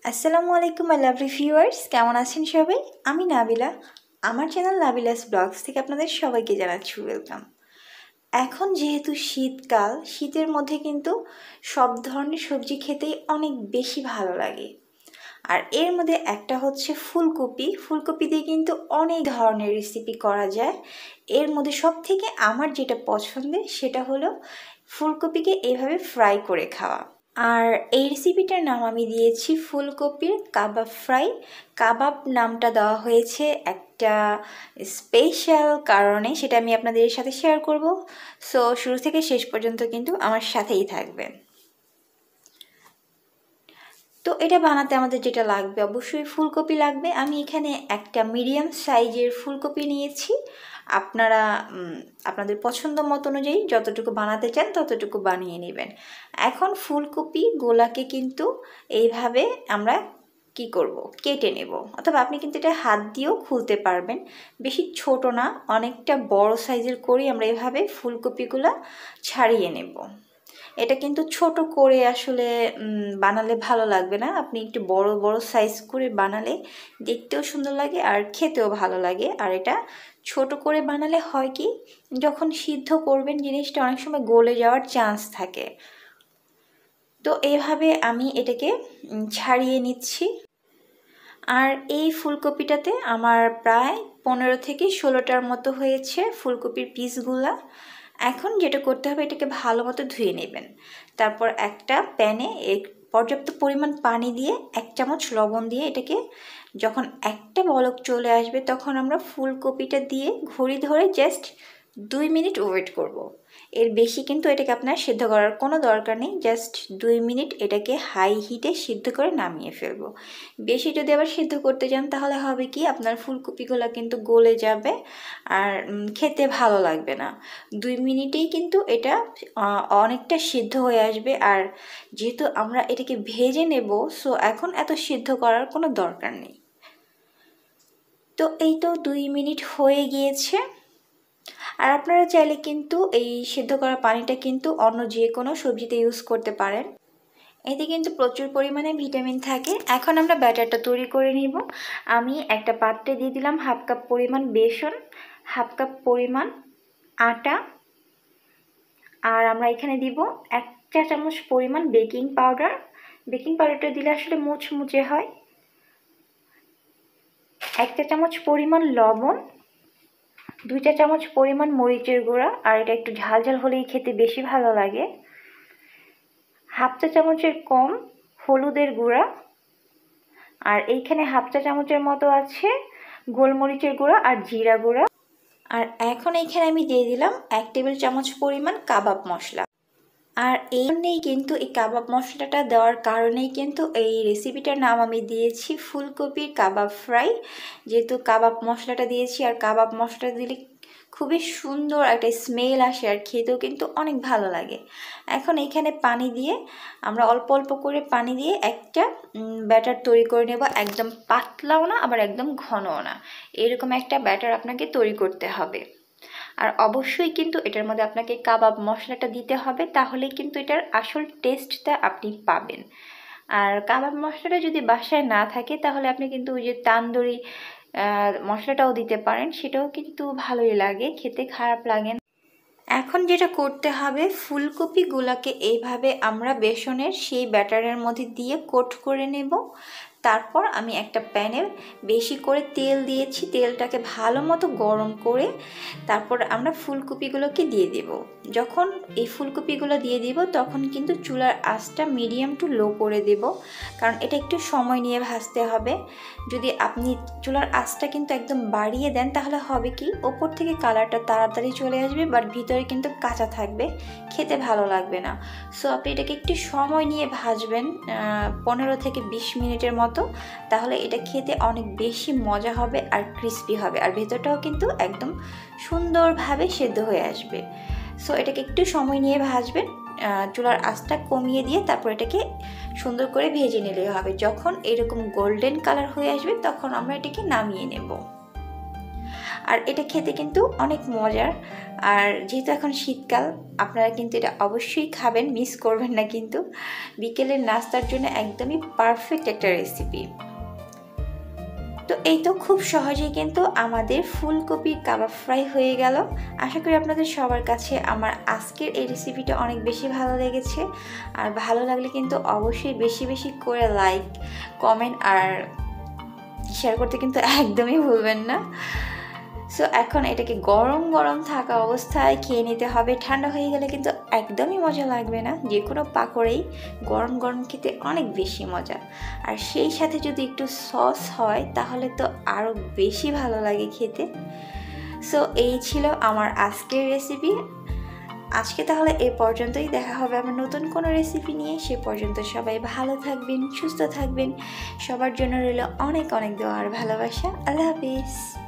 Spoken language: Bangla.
আসসালামু আলাইকুম মাই লাভলি ভিউয়ার্স, কেমন আছেন সবাই? আমি নাবিলা, আমার চ্যানেল নাবিলাস ব্লগস থেকে আপনাদের সবাইকে জানাচ্ছি ওয়েলকাম। এখন যেহেতু শীতকাল, শীতের মধ্যে কিন্তু সব ধরনের সবজি খেতেই অনেক বেশি ভালো লাগে। আর এর মধ্যে একটা হচ্ছে ফুলকপি দিয়ে কিন্তু অনেক ধরনের রেসিপি করা যায়। এর মধ্যে সব থেকে আমার যেটা পছন্দের সেটা হলো ফুলকপিকে এইভাবে ফ্রাই করে খাওয়া। আর এই রেসিপিটার নাম আমি দিয়েছি ফুলকপির কাবাব ফ্রাই। কাবাব নামটা দেওয়া হয়েছে একটা স্পেশাল কারণে, সেটা আমি আপনাদের সাথে শেয়ার করব। সো শুরু থেকে শেষ পর্যন্ত কিন্তু আমার সাথেই থাকবেন। তো এটা বানাতে আমাদের যেটা লাগবে, অবশ্যই ফুলকপি লাগবে। আমি এখানে একটা মিডিয়াম সাইজের ফুলকপি নিয়েছি। আপনারা আপনাদের পছন্দ মতো অনুযায়ী যতটুকু বানাতে চান ততটুকু বানিয়ে নেবেন। এখন ফুলকপি গোলাকে কিন্তু এইভাবে আমরা কি করব, কেটে নেব, অথবা আপনি কিন্তু এটা হাত দিয়েও খুলতে পারবেন। বেশি ছোট না, অনেকটা বড় সাইজের করেই আমরা এভাবে ফুলকপিগুলো ছাড়িয়ে নেব। এটা কিন্তু ছোট করে আসলে বানালে ভালো লাগবে না। আপনি একটু বড় বড় সাইজ করে বানালে দেখতেও সুন্দর লাগে আর খেতেও ভালো লাগে। আর এটা ছোট করে বানালে হয় কি, যখন সিদ্ধ করবেন জিনিসটা অনেক সময় গলে যাওয়ার চান্স থাকে। তো এইভাবে আমি এটাকে ছাড়িয়ে নিচ্ছি। আর এই ফুলকপিটাতে আমার প্রায় 15 থেকে 16টার মতো হয়েছে ফুলকপির পিসগুলা। এখন যেটা করতে হবে, এটাকে ভালো মতো ধুয়ে নেবেন। তারপর একটা প্যানে পর্যাপ্ত পরিমাণ পানি দিয়ে 1 চামচ লবণ দিয়ে এটাকে যখন একটা বলক চলে আসবে, তখন আমরা ফুলকপিটা দিয়ে ঘড়ি ধরে জাস্ট 2 মিনিট ওয়েট করব। এর বেশি কিন্তু এটাকে আপনার সিদ্ধ করার কোনো দরকার নেই। জাস্ট 2 মিনিট এটাকে হাই হিটে সিদ্ধ করে নামিয়ে ফেলবো। বেশি যদি আবার সিদ্ধ করতে যান তাহলে হবে কি, আপনার ফুলকপিগুলো কিন্তু গলে যাবে আর খেতে ভালো লাগবে না। 2 মিনিটেই কিন্তু এটা অনেকটা সিদ্ধ হয়ে আসবে। আর যেহেতু আমরা এটাকে ভেজে নেব, সো এখন এত সিদ্ধ করার কোনো দরকার নেই। তো এই তো 2 মিনিট হয়ে গিয়েছে। আর আপনারা চাইলে কিন্তু এই সিদ্ধ করা পানিটা কিন্তু অন্য যে কোনো সবজিতে ইউজ করতে পারেন। এতে কিন্তু প্রচুর পরিমাণে ভিটামিন থাকে। এখন আমরা ব্যাটারটা তৈরি করে নিব। আমি একটা পাত্রে দিয়ে দিলাম 1/2 কাপ পরিমাণ বেসন, 1/2 কাপ পরিমাণ আটা, আর আমরা এখানে দিব 1 চা চামচ পরিমাণ বেকিং পাউডার। বেকিং পাউডারটা দিলে আসলে মুচমুচে হয়। 1 চা চামচ পরিমাণ লবণ, 2 চা চামচ পরিমাণ মরিচের গুঁড়া, আর এটা একটু ঝাল ঝাল হলেই খেতে বেশি ভালো লাগে। 1/2 চা চামচের কম হলুদের গুঁড়া, আর এইখানে 1/2 চা চামচের মতো আছে গোলমরিচের গুঁড়া আর জিরা গুঁড়া। আর এখন এইখানে আমি দিয়ে দিলাম 1 টেবিল চামচ পরিমাণ কাবাব মশলা। আর এই জন্যেই কিন্তু, এই কাবাব মশলাটা দেওয়ার কারণেই কিন্তু এই রেসিপিটার নাম আমি দিয়েছি ফুলকপির কাবাব ফ্রাই। যেহেতু কাবাব মশলাটা দিয়েছি, আর কাবাব মশলা দিলে খুবই সুন্দর একটা স্মেল আসে আর খেতেও কিন্তু অনেক ভালো লাগে। এখন এইখানে পানি দিয়ে আমরা অল্প অল্প করে পানি দিয়ে একটা ব্যাটার তৈরি করে নেব। একদম পাতলাও না, আবার একদম ঘনও না, এরকম একটা ব্যাটার আপনাকে তৈরি করতে হবে। আর অবশ্যই কিন্তু এটার মধ্যে আপনাকে কাবাব মশলাটা দিতে হবে, তাহলেই কিন্তু এটার আসল টেস্টটা আপনি পাবেন। আর কাবাব মশলাটা যদি বাসায় না থাকে, তাহলে আপনি কিন্তু ওই যে তান্দুরি মশলাটাও দিতে পারেন, সেটাও কিন্তু ভালোই লাগে, খেতে খারাপ লাগে না। এখন যেটা করতে হবে, ফুলকপিগুলোকে এইভাবে আমরা বেসনের সেই ব্যাটারের মধ্যে দিয়ে কোট করে নেব। তারপর আমি একটা প্যানে বেশি করে তেল দিয়েছি, তেলটাকে ভালো মতো গরম করে তারপর আমরা ফুলকপিগুলোকে দিয়ে দেব। যখন এই ফুলকপিগুলো দিয়ে দিব, তখন কিন্তু চুলার আঁচটা মিডিয়াম টু লো করে দেব, কারণ এটা একটু সময় নিয়ে ভাজতে হবে। যদি আপনি চুলার আঁচটা কিন্তু একদম বাড়িয়ে দেন, তাহলে হবে কি, ওপর থেকে কালারটা তাড়াতাড়ি চলে আসবে, বাট ভিতরে কিন্তু কাঁচা থাকবে, খেতে ভালো লাগবে না। সো আপনি এটাকে একটু সময় নিয়ে ভাজবেন, 15 থেকে 20 মিনিটের মতো। তাহলে এটা খেতে অনেক বেশি মজা হবে আর ক্রিস্পি হবে, আর ভেতরটাও কিন্তু একদম সুন্দরভাবে সেদ্ধ হয়ে আসবে। সো এটাকে একটু সময় নিয়ে ভাজবেন, চুলার আঁচটা কমিয়ে দিয়ে তারপর এটাকে সুন্দর করে ভেজে নিলেই হবে। যখন এরকম গোল্ডেন কালার হয়ে আসবে, তখন আমরা এটাকে নামিয়ে নেব। আর এটা খেতে কিন্তু অনেক মজার। আর যেহেতু এখন শীতকাল, আপনারা কিন্তু এটা অবশ্যই খাবেন, মিস করবেন না কিন্তু। বিকেলের নাস্তার জন্য একদমই পারফেক্ট একটা রেসিপি। তো এই তো খুব সহজেই কিন্তু আমাদের ফুলকপির কাবাব ফ্রাই হয়ে গেল। আশা করি আপনাদের সবার কাছে আমার আজকের এই রেসিপিটা অনেক বেশি ভালো লেগেছে। আর ভালো লাগলে কিন্তু অবশ্যই বেশি বেশি করে লাইক, কমেন্ট আর শেয়ার করতে কিন্তু একদমই ভুলবেন না। সো এখন এটাকে গরম গরম থাকা অবস্থায় খেয়ে নিতে হবে। ঠান্ডা হয়ে গেলে কিন্তু একদমই মজা লাগবে না। যে কোনো পাকোড়াই গরম গরম খেতে অনেক বেশি মজা। আর সেই সাথে যদি একটু সস হয় তাহলে তো আরও বেশি ভালো লাগে খেতে। সো এই ছিল আমার আজকের রেসিপি। আজকে তাহলে এই পর্যন্তই। দেখা হবে আমার নতুন কোনো রেসিপি নিয়ে। সে পর্যন্ত সবাই ভালো থাকবেন, সুস্থ থাকবেন। সবার জন্য রইল অনেক অনেক দোয়া আর ভালোবাসা। আল্লাহ হাফিজ।